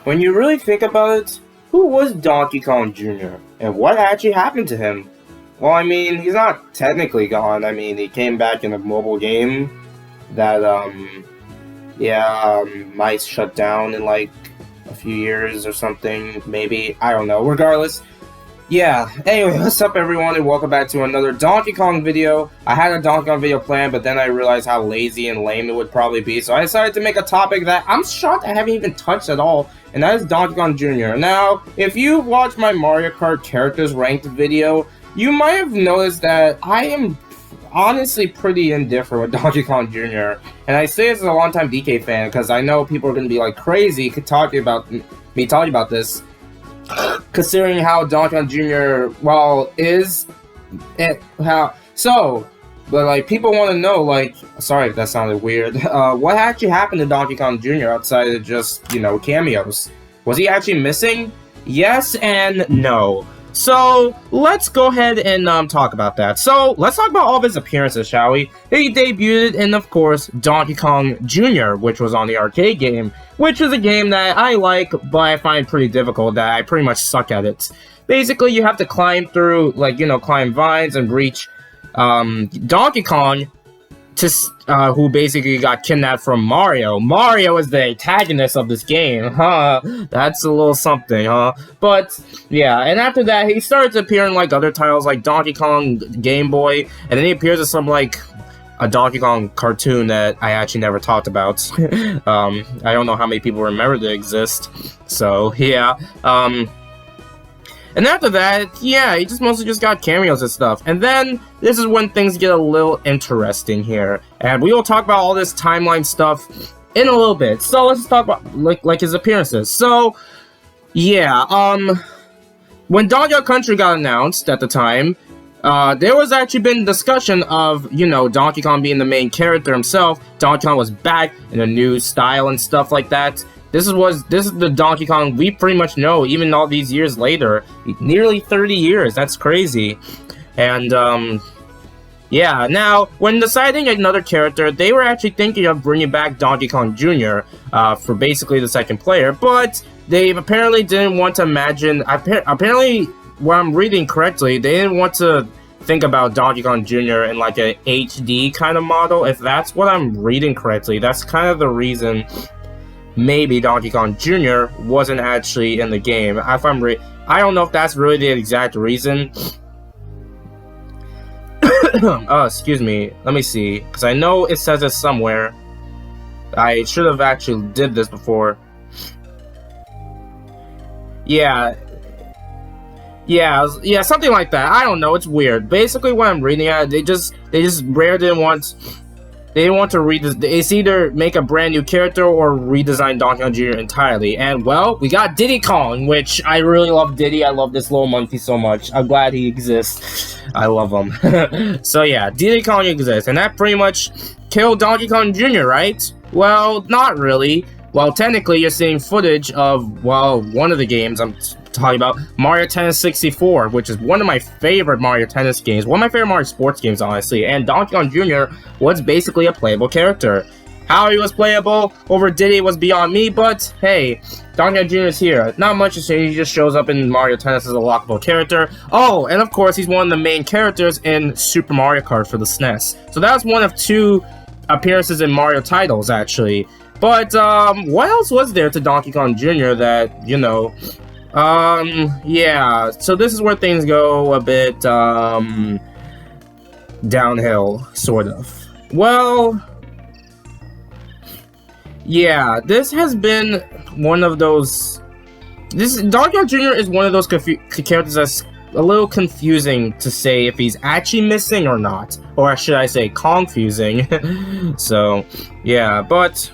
when you really think about it, who was Donkey Kong Jr. and what actually happened to him? Well, I mean, he's not technically gone. I mean, he came back in a mobile game that, might shut down in like a few years or something, maybe. I don't know. Regardless, yeah. Anyway, what's up, everyone, and welcome back to another Donkey Kong video. I had a Donkey Kong video planned, but then I realized how lazy and lame it would probably be, so I decided to make a topic that I'm shocked I haven't even touched at all, and that is Donkey Kong Jr. Now, if you watched my Mario Kart characters ranked video, you might have noticed that I am honestly pretty indifferent with Donkey Kong Jr. And I say this as a longtime DK fan because I know people are going to be like crazy talking about me talking about this, considering how Donkey Kong Jr. But like people want to know, like, sorry if that sounded weird, what actually happened to Donkey Kong Jr. outside of just, you know, cameos? Was he actually missing? Yes and no. So, let's go ahead and talk about that. So, let's talk about all of his appearances, shall we? He debuted in, of course, Donkey Kong Jr., which was on the arcade game, which is a game that I like, but I find pretty difficult, that I pretty much suck at it. Basically, you have to climb through, like, you know, climb vines and reach Donkey Kong, who basically got kidnapped from Mario. Mario is the antagonist of this game, huh? That's a little something, huh? But, yeah, and after that, he started to appear in, like, other titles, like Donkey Kong Game Boy, and then he appears in some, like, a Donkey Kong cartoon that I actually never talked about. I don't know how many people remember they exist, so, yeah, and after that, yeah, he just mostly just got cameos and stuff. And then, this is when things get a little interesting here. And we will talk about all this timeline stuff in a little bit. So, let's just talk about, like his appearances. So, yeah, when Donkey Kong Country got announced at the time, there was actually been discussion of, you know, Donkey Kong being the main character himself. Donkey Kong was back in a new style and stuff like that. This is the Donkey Kong we pretty much know, even all these years later. Nearly 30 years, that's crazy. And, yeah, now, when deciding another character, they were actually thinking of bringing back Donkey Kong Jr. For basically the second player, but they apparently didn't want to imagine, apparently, what I'm reading correctly, they didn't want to think about Donkey Kong Jr. in like a HD kind of model. If that's what I'm reading correctly, that's kind of the reason maybe Donkey Kong Jr. wasn't actually in the game. I don't know if that's really the exact reason. Oh, excuse me. Let me see. Because I know it says it somewhere. I should have actually did this before. Yeah, something like that. I don't know. It's weird. Basically, what I'm reading at, they just didn't want to it's either make a brand new character or redesign Donkey Kong Jr. entirely. And, well, we got Diddy Kong, which I really love Diddy. I love this little monkey so much. I'm glad he exists. I love him. So, yeah, Diddy Kong exists. And that pretty much killed Donkey Kong Jr., right? Well, not really. Well, technically, you're seeing footage of, well, one of the games I'm talking about, Mario Tennis 64, which is one of my favorite Mario Tennis games, one of my favorite Mario sports games, honestly, and Donkey Kong Jr. was basically a playable character. How he was playable over Diddy was beyond me, but hey, Donkey Kong Jr. is here. Not much to say, he just shows up in Mario Tennis as a lockable character. Oh, and of course, he's one of the main characters in Super Mario Kart for the SNES. So that was one of two appearances in Mario titles, actually. But, what else was there to Donkey Kong Jr. that, you know, yeah, so this is where things go a bit, downhill, sort of. Well, yeah, this has been one of those, Donkey Kong Jr. is one of those characters that's a little confusing to say if he's actually missing or not, or should I say confusing. So, yeah, but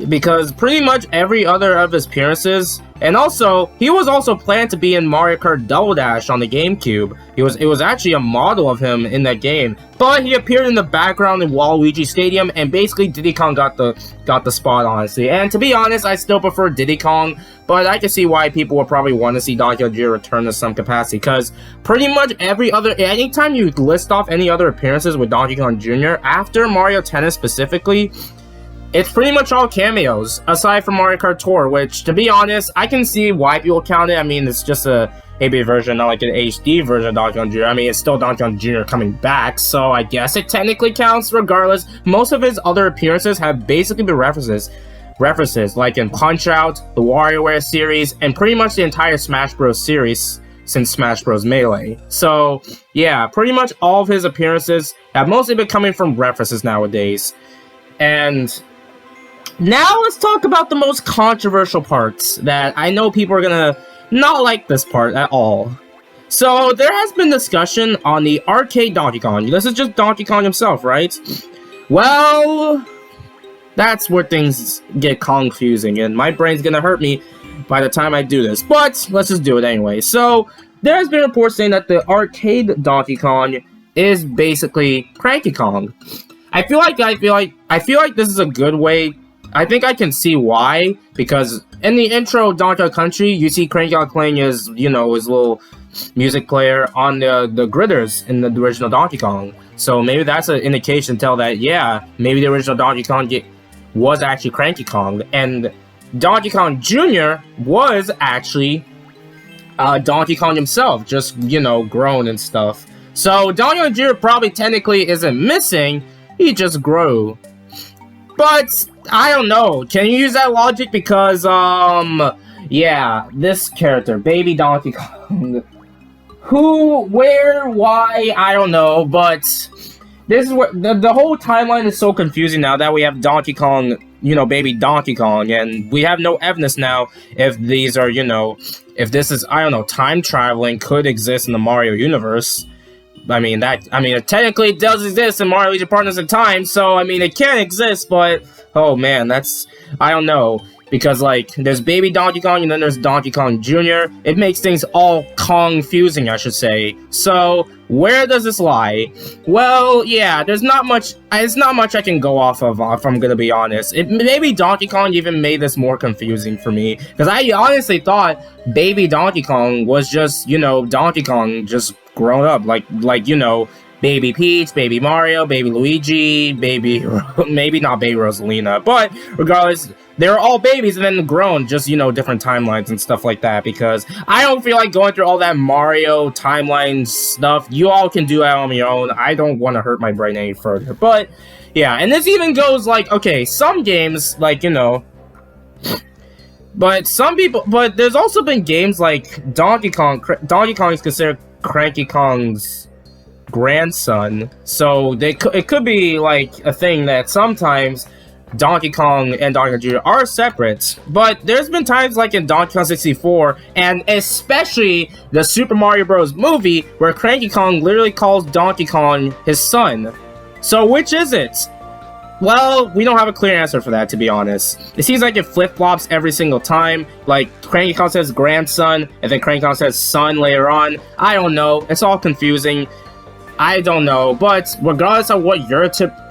because pretty much every other of his appearances, and also, he was also planned to be in Mario Kart Double Dash on the GameCube. It was actually a model of him in that game, but he appeared in the background in Waluigi Stadium, and basically Diddy Kong got the spot, honestly. And to be honest, I still prefer Diddy Kong, but I can see why people would probably want to see Donkey Kong Jr. return to some capacity, because pretty much anytime you list off any other appearances with Donkey Kong Jr. after Mario Tennis specifically, it's pretty much all cameos, aside from Mario Kart Tour, which, to be honest, I can see why people count it. I mean, it's just a 8-bit version, not like an HD version of Donkey Kong Jr. I mean, it's still Donkey Kong Jr. coming back, so I guess it technically counts regardless. Most of his other appearances have basically been references, like in Punch-Out!, the WarioWare series, and pretty much the entire Smash Bros. Series since Smash Bros. Melee. So, yeah, pretty much all of his appearances have mostly been coming from references nowadays. And now let's talk about the most controversial parts that I know people are gonna not like this part at all. So, there has been discussion on the arcade Donkey Kong. This is just Donkey Kong himself, right? Well, that's where things get confusing, and my brain's gonna hurt me by the time I do this, but let's just do it anyway. So, there has been reports saying that the arcade Donkey Kong is basically Cranky Kong. I feel like this is a good way. I think I can see why, because in the intro of Donkey Kong Country, you see Cranky Kong playing his, his little music player on the gritters in the original Donkey Kong. So maybe that's an indication to tell that, yeah, maybe the original Donkey Kong was actually Cranky Kong, and Donkey Kong Jr. was actually Donkey Kong himself, just, grown and stuff. So Donkey Kong Jr. probably technically isn't missing, he just grew. But, I don't know, can you use that logic? Because, yeah, this character, Baby Donkey Kong, who, where, why, I don't know, but this is what, the whole timeline is so confusing now that we have Donkey Kong, Baby Donkey Kong, and we have no evidence now if these are, if this is, I don't know, time traveling could exist in the Mario universe. It technically does exist in Mario Luigi Partners in Time, so, it can exist, but, oh man, I don't know. Because, there's Baby Donkey Kong, and then there's Donkey Kong Jr. It makes things all confusing, I should say. So, where does this lie? Well, yeah, it's not much I can go off of, if I'm gonna be honest. Maybe Donkey Kong even made this more confusing for me. Because I honestly thought Baby Donkey Kong was just, Donkey Kong just grown up. Baby Peach, Baby Mario, Baby Luigi, maybe not Baby Rosalina, but regardless, they're all babies and then grown, just, different timelines and stuff like that, because I don't feel like going through all that Mario timeline stuff. You all can do that on your own. I don't want to hurt my brain any further, but, yeah, and this even goes, okay, some games, but there's also been games like Donkey Kong is considered Cranky Kong's grandson, so it could be a thing that sometimes Donkey Kong and Donkey Kong Jr. are separate, but there's been times in Donkey Kong 64 and especially the Super Mario Bros. Movie where Cranky Kong literally calls Donkey Kong his son. So which is it? Well, we don't have a clear answer for that, to be honest. It seems like it flip-flops every single time. Cranky Kong says grandson, and then Cranky Kong says son later on. I don't know. It's all confusing. I don't know, but regardless of what your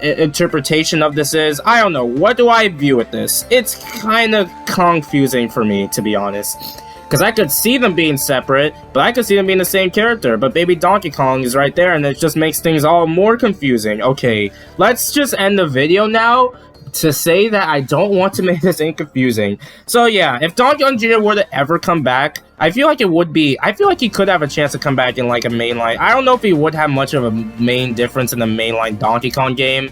interpretation of this is, I don't know. What do I view with this? It's kind of confusing for me, to be honest. Because I could see them being separate, but I could see them being the same character. But Baby Donkey Kong is right there, and it just makes things all more confusing. Okay, let's just end the video now to say that I don't want to make this confusing. So yeah, if Donkey Kong Jr. were to ever come back, I feel like he could have a chance to come back in a mainline. I don't know if he would have much of a main difference in the mainline Donkey Kong game,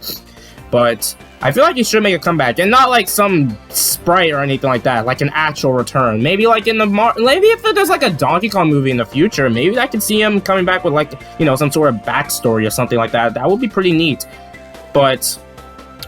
but I feel like he should make a comeback, and not some sprite or anything like that, an actual return. Maybe maybe if there's a Donkey Kong movie in the future, maybe I could see him coming back with some sort of backstory or something like that. That would be pretty neat. But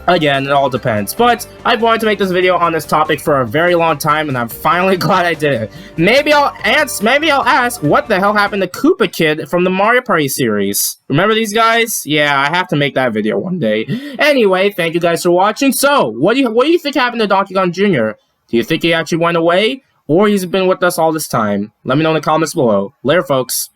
again, it all depends. But I've wanted to make this video on this topic for a very long time, and I'm finally glad I did it. Maybe I'll ask what the hell happened to Koopa Kid from the Mario Party series. Remember these guys? Yeah, I have to make that video one day. Anyway, thank you guys for watching. So, what do you think happened to Donkey Kong Jr.? Do you think he actually went away, or he's been with us all this time? Let me know in the comments below. Later, folks.